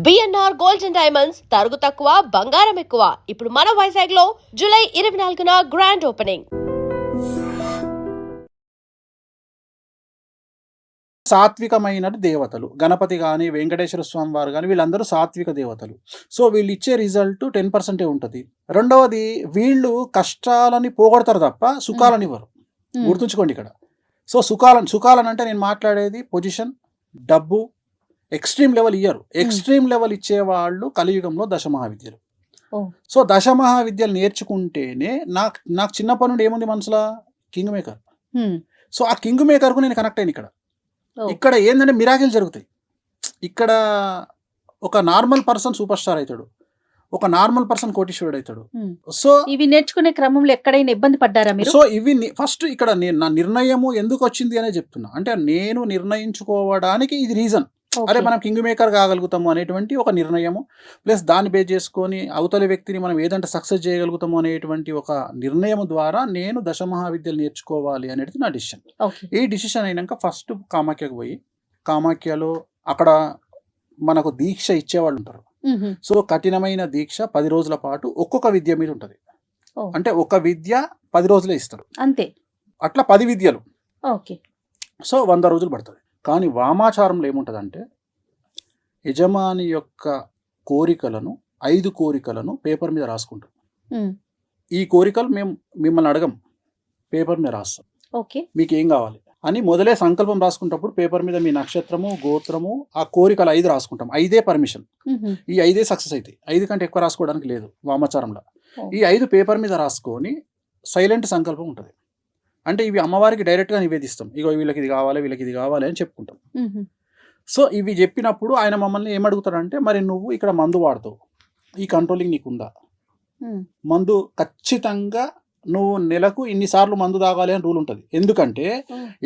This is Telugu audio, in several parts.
బిఎన్ఆర్ గోల్డ్ అండ్ డైమండ్స్ తరుగు తక్కువ బంగారం ఎక్కువ. ఇప్పుడు మన వైజాగ్ లో జూలై 24న గ్రాండ్ ఓపెనింగ్. సాత్వికమైన దేవతలు గణపతి కానీ వెంకటేశ్వర స్వామి వారు కానీ వీళ్ళందరూ సాత్విక దేవతలు. సో వీళ్ళు ఇచ్చే రిజల్ట్ 10% ఉంటుంది. రెండవది వీళ్ళు కష్టాలని పోగొడతారు తప్ప సుఖాలని ఇవ్వరు. గుర్తుంచుకోండి ఇక్కడ. సో సుఖాలని అంటే నేను మాట్లాడేది పొజిషన్, డబ్బు, ఎక్స్ట్రీమ్ లెవెల్ ఇయ్యరు. ఎక్స్ట్రీమ్ లెవెల్ ఇచ్చేవాళ్ళు కలియుగంలో దశమహావిద్యలు. సో దశమహావిద్యలు నేర్చుకుంటేనే నాకు చిన్నప్పటి నుండి ఏముంది మనసులో, కింగ్ మేకర్. సో ఆ కింగ్ మేకర్కు నేను కనెక్ట్ అయ్యాను. ఇక్కడ ఏంటంటే మిరాకిల్ జరుగుతాయి. ఇక్కడ ఒక నార్మల్ పర్సన్ సూపర్ స్టార్ అవుతాడు, ఒక నార్మల్ పర్సన్ కోటీశ్వరుడు అవుతాడు. సో ఇవి నేర్చుకునే క్రమంలో ఎక్కడైనా ఇబ్బంది పడ్డారా మీరు? సో ఇవి ఫస్ట్ ఇక్కడ నా నిర్ణయము ఎందుకు వచ్చింది అనే చెప్తున్నా. అంటే నేను నిర్ణయించుకోవడానికి ఇది రీజన్. అరే మనం కింగ్ మేకర్ కాగలుగుతాము అనేటువంటి ఒక నిర్ణయము, ప్లస్ దాన్ని బేస్ చేసుకొని అవతలి వ్యక్తిని మనం ఏదంటే సక్సెస్ చేయగలుగుతాము అనేటువంటి ఒక నిర్ణయం ద్వారా నేను దశమహావిద్యలు నేర్చుకోవాలి అనేది నా డిసిషన్. ఈ డిసిషన్ అయినాక ఫస్ట్ కామాఖ్యకు పోయి, కామాఖ్యలో అక్కడ మనకు దీక్ష ఇచ్చేవాళ్ళు ఉంటారు. సో కఠినమైన దీక్ష 10 రోజుల పాటు ఒక్కొక్క విద్య మీద ఉంటుంది. అంటే ఒక విద్య 10 రోజులే ఇస్తారు అంతే. అట్లా 10 విద్యలు. సో 100 రోజులు పడుతుంది. కానీ వామాచారంలో ఏముంటుందంటే యజమాని యొక్క కోరికలను 5 కోరికలను పేపర్ మీద రాసుకుంటాం. ఈ కోరికలు మేము మిమ్మల్ని అడగం, పేపర్ మీద రాస్తాం. మీకు ఏం కావాలి అని మొదలే సంకల్పం రాసుకుంటప్పుడు పేపర్ మీద మీ నక్షత్రము, గోత్రము, ఆ కోరికలు 5 రాసుకుంటాం. 5 పర్మిషన్. ఈ 5 సక్సెస్ అవుతాయి. 5 కంటే ఎక్కువ రాసుకోవడానికి లేదు వామాచారంలో. ఈ 5 పేపర్ మీద రాసుకొని సైలెంట్ సంకల్పం ఉంటుంది. అంటే ఇవి అమ్మవారికి డైరెక్ట్గా నివేదిస్తాం. ఇగో వీళ్ళకి ఇది కావాలి, వీళ్ళకి ఇది కావాలి అని చెప్పుకుంటాం. సో ఇవి చెప్పినప్పుడు ఆయన మమ్మల్ని ఏమడుగుతాడంటే, మరి నువ్వు ఇక్కడ మందు వాడతావు, ఈ కంట్రోలింగ్ నీకుందా? మందు ఖచ్చితంగా నువ్వు నెలకు ఇన్నిసార్లు మందు తాగాలి అని రూల్ ఉంటుంది. ఎందుకంటే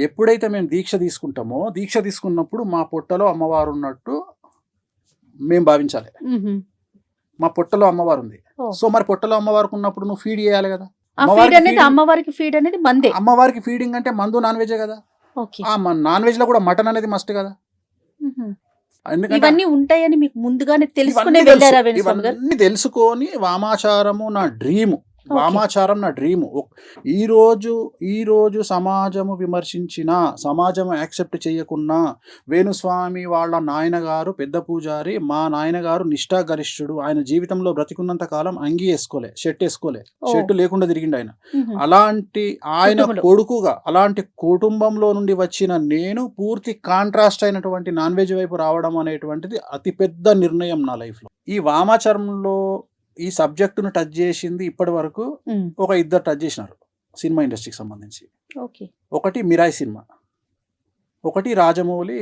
ఎప్పుడైతే మేము దీక్ష తీసుకుంటామో, దీక్ష తీసుకున్నప్పుడు మా పొట్టలో అమ్మవారు ఉన్నట్టు మేము భావించాలి. మా పొట్టలో అమ్మవారు ఉంది. సో మరి పొట్టలో అమ్మవారికి ఉన్నప్పుడు నువ్వు ఫీడ్ చేయాలి కదా. అమ్మవారికి ఫీడ్ అనేది మందే. అమ్మవారికి ఫీడింగ్ అంటే మందు, నాన్ వెజ్ కదా. ఆ నాన్ వెజ్ లో కూడా మటన్ అనేది మస్ట్ కదా. ఇవన్నీ ఉంటాయని మీకు ముందుగానే ఇవన్నీ తెలుసుకొని వామాచారము నా డ్రీము. వామాచారం నా డ్రీము. ఈ రోజు సమాజము విమర్శించిన, సమాజము యాక్సెప్ట్ చేయకున్నా, వేణుస్వామి వాళ్ళ నాయనగారు పెద్ద పూజారి, మా నాయనగారు నిష్ఠాగరిష్ఠుడు. ఆయన జీవితంలో బ్రతికున్నంత కాలం అంగి వేసుకోలే, షర్ట్ వేసుకోలే, షర్టు లేకుండా తిరిగిండు ఆయన. అలాంటి ఆయన కొడుకుగా, అలాంటి కుటుంబంలో నుండి వచ్చిన నేను పూర్తి కాంట్రాస్ట్ అయినటువంటి నాన్ వెజ్ వైపు రావడం అనేటువంటిది అతిపెద్ద నిర్ణయం నా లైఫ్లో. ఈ వామాచారంలో ఈ సబ్జెక్టును టచ్ చేసింది ఇప్పటి వరకు ఒక 2 టచ్ చేసినారు సినిమా ఇండస్ట్రీకి సంబంధించి. ఒకటి మిరాయి సినిమా, ఒకటి రాజమౌళి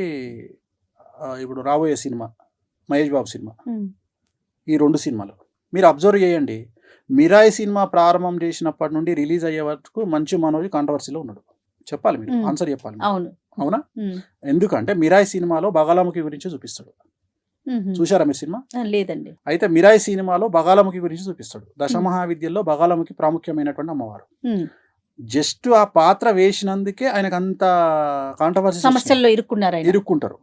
ఇప్పుడు రాబోయే సినిమా మహేష్ బాబు సినిమా. ఈ 2 సినిమాలు మీరు అబ్జర్వ్ చేయండి. మిరాయి సినిమా ప్రారంభం చేసినప్పటి నుండి రిలీజ్ అయ్యే వరకు మంచు మనోజ్ కాంట్రవర్సీలో ఉన్నాడు. చెప్పాలి, మీరు ఆన్సర్ చెప్పాలి. అవునా? ఎందుకంటే మిరాయి సినిమాలో బగాలాముఖి గురించి చూపిస్తాడు. చూశారా మీరు సినిమా? లేదండి. అయితే మిరాయి సినిమాలో బగాలాముఖి గురించి చూపిస్తాడు. దశమహావిద్యల్లో బగాలాముఖి ప్రాముఖ్యమైనటువంటి అమ్మవారు. జస్ట్ ఆ పాత్ర వేసినందుకే ఆయనకు అంత కాంట్రవర్సీ, సమస్యల్లో ఇరుక్కుంటారు.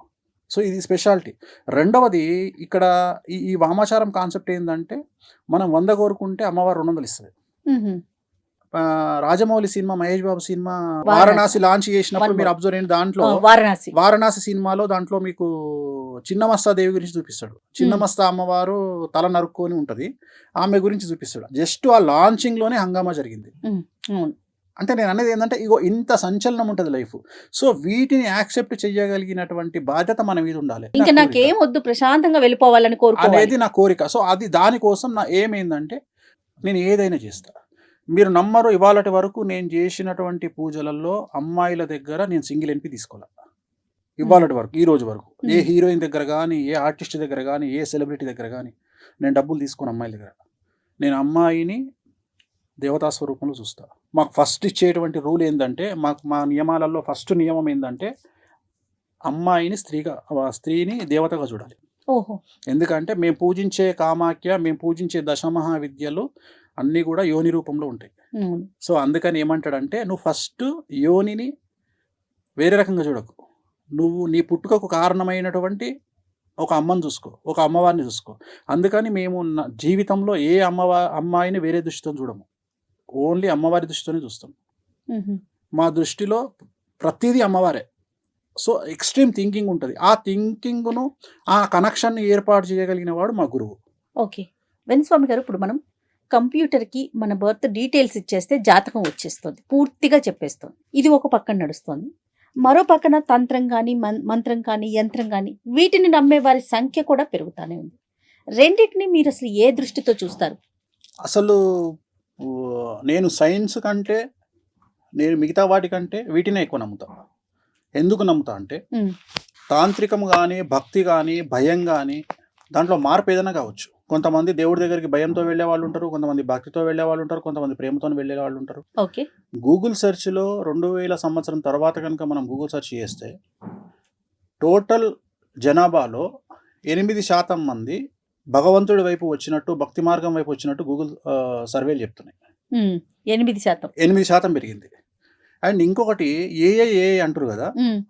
సో ఇది స్పెషాలిటీ. రెండవది ఇక్కడ ఈ వామాచారం కాన్సెప్ట్ ఏంటంటే, మనం 100 కోరుకుంటే అమ్మవారు 200 ఇస్తుంది. Rajamouli cinema, Mahesh Babu cinema Varanasi launch చేసినప్పుడు మీరు అబ్జర్వ్ అయిన దాంట్లో వారణాసి సినిమాలో దాంట్లో మీకు చిన్నమస్తా దేవి గురించి చూపిస్తాడు. చిన్నమస్తా అమ్మవారు తల నరుక్కొని ఉంటది, ఆమె గురించి చూపిస్తాడు. జస్ట్ ఆ లాంచింగ్ లోనే హంగామా జరిగింది. అంటే నేను అనేది ఏంటంటే, ఇగో ఇంత సంచలనం ఉంటుంది లైఫ్. సో వీటిని యాక్సెప్ట్ చేయగలిగినటువంటి బాధ్యత మన మీద ఉండాలి. ఇంకా నాకేం వద్దు, ప్రశాంతంగా వెళ్ళిపోవాలని అనేది నా కోరిక. సో అది దానికోసం నా ఏమైందంటే, నేను ఏదైనా చేస్తా. మీరు నమ్మరు, ఇవాళటి వరకు నేను చేసినటువంటి పూజలలో అమ్మాయిల దగ్గర నేను సింగిల్ ఎన్పి తీసుకోవాలి. ఇవాళటి వరకు, ఈ రోజు వరకు ఏ హీరోయిన్ దగ్గర కానీ, ఏ ఆర్టిస్ట్ దగ్గర కానీ, ఏ సెలబ్రిటీ దగ్గర కానీ నేను డబ్బులు తీసుకుని అమ్మాయిల దగ్గర, నేను అమ్మాయిని దేవతా స్వరూపంలో చూస్తా. మాకు ఫస్ట్ ఇచ్చేటువంటి రూల్ ఏంటంటే, మా నియమాలలో ఫస్ట్ నియమం ఏంటంటే, అమ్మాయిని స్త్రీని దేవతగా చూడాలి. ఎందుకంటే మేము పూజించే కామాఖ్య, మేము పూజించే దశమహావిద్యలు అన్నీ కూడా యోని రూపంలో ఉంటాయి. సో అందుకని ఏమంటాడంటే, నువ్వు ఫస్ట్ యోనిని వేరే రకంగా చూడకు, నువ్వు నీ పుట్టుకకు కారణమైనటువంటి ఒక అమ్మని చూసుకో, ఒక అమ్మవారిని చూసుకో. అందుకని మేము జీవితంలో ఏ అమ్మాయిని వేరే దృష్టితో చూడము. ఓన్లీ అమ్మవారి దృష్టితోనే చూస్తాం. మ్మ్. మా దృష్టిలో ప్రతిదీ అమ్మవారే. సో ఎక్స్ట్రీమ్ థింకింగ్ ఉంటుంది. ఆ థింకింగ్ను, ఆ కనెక్షన్ని ఏర్పాటు చేయగలిగిన వాడు మా గురువు. ఓకే. వెంకటస్వామి గారు, ఇప్పుడు మనం కంప్యూటర్కి మన బర్త్ డీటెయిల్స్ ఇచ్చేస్తే జాతకం వచ్చేస్తుంది, పూర్తిగా చెప్పేస్తుంది. ఇది ఒక పక్కన నడుస్తుంది. మరో పక్కన తంత్రం కానీ మంత్రం కానీ యంత్రం కానీ వీటిని నమ్మే వారి సంఖ్య కూడా పెరుగుతానే ఉంది. రెండింటిని మీరు అసలు ఏ దృష్టితో చూస్తారు? అసలు నేను సైన్స్ కంటే, నేను మిగతా వాటికంటే వీటినే ఎక్కువ నమ్ముతా. ఎందుకు నమ్ముతా అంటే మ్మ్. తాంత్రికం కానీ, భక్తి కానీ, భయం కానీ, దాంట్లో మార్పు ఏదైనా కావచ్చు. కొంతమంది దేవుడి దగ్గరికి భయంతో వెళ్ళే వాళ్ళు ఉంటారు, కొంతమంది భక్తితో వెళ్ళే వాళ్ళు ఉంటారు, కొంతమంది ప్రేమతో వెళ్ళే వాళ్ళు ఉంటారు. ఓకే. గూగుల్ సెర్చ్లో 2000 సంవత్సరం తర్వాత కనుక మనం గూగుల్ సెర్చ్ చేస్తే టోటల్ జనాభాలో 8% మంది భగవంతుడి వైపు వచ్చినట్టు, భక్తి మార్గం వైపు వచ్చినట్టు గూగుల్ సర్వేలు చెప్తున్నాయి. 8%. 8% పెరిగింది. అండ్ ఇంకొకటి ఏఐ అంటారు కదా,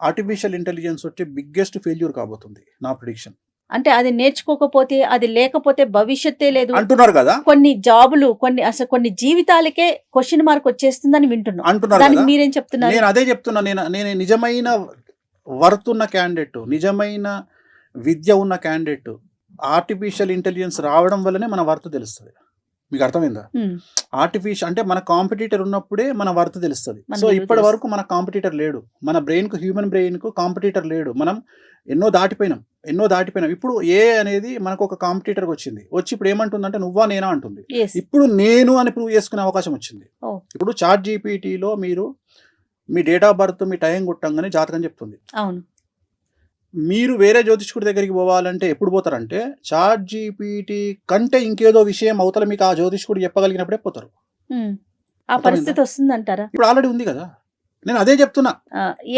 ఆర్టిఫిషియల్ ఇంటెలిజెన్స్ వచ్చి బిగ్గెస్ట్ ఫెయిల్యూర్ కాబోతుంది నా ప్రిడిక్షన్. అంటే అది నేర్చుకోకపోతే, అది లేకపోతే భవిష్యత్తే లేదు అంటున్నారు కదా, కొన్ని జాబులు, కొన్ని జీవితాలకే క్వశ్చన్ మార్క్ వచ్చేస్తుందని వింటున్నాం. అంటున్నారు దానికి కదా. మీరేం చెప్తున్నారు? నేను అదే చెప్తున్నా. నేను నిజమైన వర్త్ ఉన్న క్యాండిడేట్, నిజమైన విద్య ఉన్న క్యాండిడేట్, ఆర్టిఫిషియల్ ఇంటెలిజెన్స్ రావడం వల్లనే మన వర్త్ తెలుస్తుంది. మీకు అర్థమైందా? ఆర్టిఫిషియల్ అంటే మన కాంపిటీటర్ ఉన్నప్పుడే మన వర్త్ తెలుస్తుంది. సో ఇప్పటి వరకు మన కాంపిటీటర్ లేడు. మన బ్రెయిన్కు, హ్యూమన్ బ్రెయిన్కు కాంపిటీటర్ లేడు. మనం ఎన్నో దాటిపోయినాం. ఇప్పుడు ఏ అనేది మనకు ఒక కాంపిటీటర్కి వచ్చింది. వచ్చి ఇప్పుడు ఏమంటుందంటే నువ్వా నేనా అంటుంది. ఇప్పుడు నేను అని ప్రూవ్ చేసుకునే అవకాశం వచ్చింది. ఇప్పుడు చాట్ జీపీటీలో మీరు మీ డేట్ ఆఫ్ బర్త్, మీ టైం కొట్టంగానే జాతకం చెప్తుంది. అవును. మీరు వేరే జ్యోతిష్కుడి దగ్గరికి పోవాలంటే ఎప్పుడు పోతారంటే చాట్ జీపీటీ కంటే ఇంకేదో విషయం అవతల మీకు ఆ జ్యోతిష్కుడు చెప్పగలిగినప్పుడే పోతారు. ఆ పరిస్థితి వస్తుందంటారా? ఇప్పుడు ఆల్రెడీ ఉంది కదా. నేను అదే చెప్తున్నా.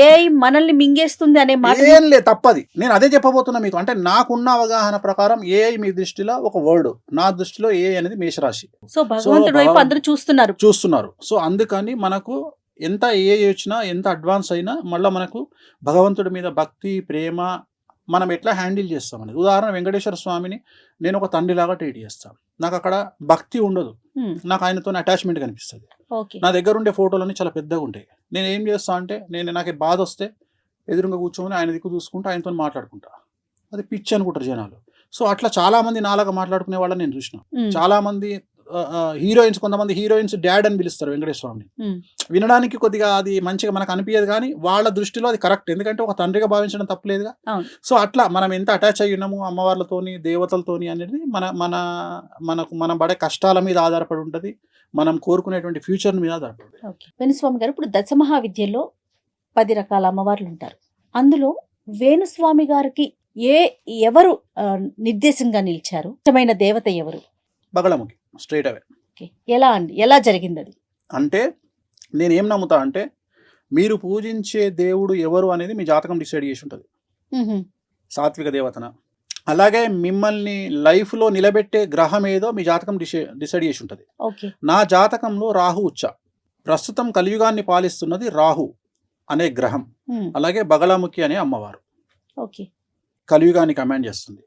ఏఐ మనల్ని మింగేస్తుంది అనే మాట ఏం లేదు, తప్పది. నేను అదే చెప్పబోతున్నా మీకు. అంటే నాకున్న అవగాహన ప్రకారం ఏఐ మీ దృష్టిలో ఒక వర్డ్, నా దృష్టిలో ఏఐ అనేది మేషరాశి. సో భగవంతుడి వైపు అందరూ చూస్తున్నారు. సో అందుకని మనకు ఎంత ఏఐ వచ్చినా, ఎంత అడ్వాన్స్ అయినా, మళ్ళీ మనకు భగవంతుడి మీద భక్తి, ప్రేమ మనం ఎట్లా హ్యాండిల్ చేస్తాం అనేది. ఉదాహరణ, వెంకటేశ్వర స్వామిని నేను ఒక తండ్రిలాగా ట్రీట్ చేస్తాను. నాకు అక్కడ భక్తి ఉండదు, నాకు ఆయనతో అటాచ్మెంట్ కనిపిస్తుంది. నా దగ్గర ఉండే ఫోటోలన్నీ చాలా పెద్దగా ఉంటాయి. నేను ఏం చేస్తా అంటే, నాకు బాధ వస్తే ఎదురుగా కూర్చొని ఆయన దిక్కు చూసుకుంటూ ఆయనతో మాట్లాడుకుంటా. అది పిచ్చి అనుకుంటారు జనాలు. సో అట్లా చాలా మంది నాలాగా మాట్లాడుకునే వాళ్ళని నేను చూసిన. చాలా మంది హీరోయిన్స్, కొంతమంది హీరోయిన్స్ డాడ్ అని పిలుస్తారు వెంకటేశ్వర స్వామిని. వినడానికి కొద్దిగా అది మంచిగా మనకు అనిపించదు, కానీ వాళ్ళ దృష్టిలో అది కరెక్ట్. ఎందుకంటే ఒక తండ్రిగా భావించడం తప్పలేదుగా. సో అట్లా మనం ఎంత అటాచ్ అయ్యి ఉన్నాము అమ్మవార్లతోని, దేవతలతోని అనేది మన పడే కష్టాల మీద ఆధారపడి ఉంటుంది, మనం కోరుకునేటువంటి ఫ్యూచర్ మీద ఆధారపడి. వేణుస్వామి గారు, ఇప్పుడు దశమహావిద్యలో 10 రకాల అమ్మవార్లు ఉంటారు. అందులో వేణుస్వామి గారికి ఎవరు నిర్దేశంగా నిలిచారు? ఇష్టమైన దేవత ఎవరు? బగళముఖి, స్ట్రైట్ అవే. ఎలా జరిగింది అది? అంటే నేనేం నమ్ముతా అంటే, మీరు పూజించే దేవుడు ఎవరు అనేది మీ జాతకం డిసైడ్ చేసి ఉంటుంది. సాత్విక దేవతన. అలాగే మిమ్మల్ని లైఫ్లో నిలబెట్టే గ్రహం ఏదో మీ జాతకం డిసైడ్ చేసి ఉంటుంది. నా జాతకంలో రాహు ఉచ్చ. ప్రస్తుతం కలియుగాన్ని పాలిస్తున్నది రాహు అనే గ్రహం. అలాగే బగళముఖి అనే అమ్మవారు కలియుగాన్ని కమాండ్ చేస్తుంది.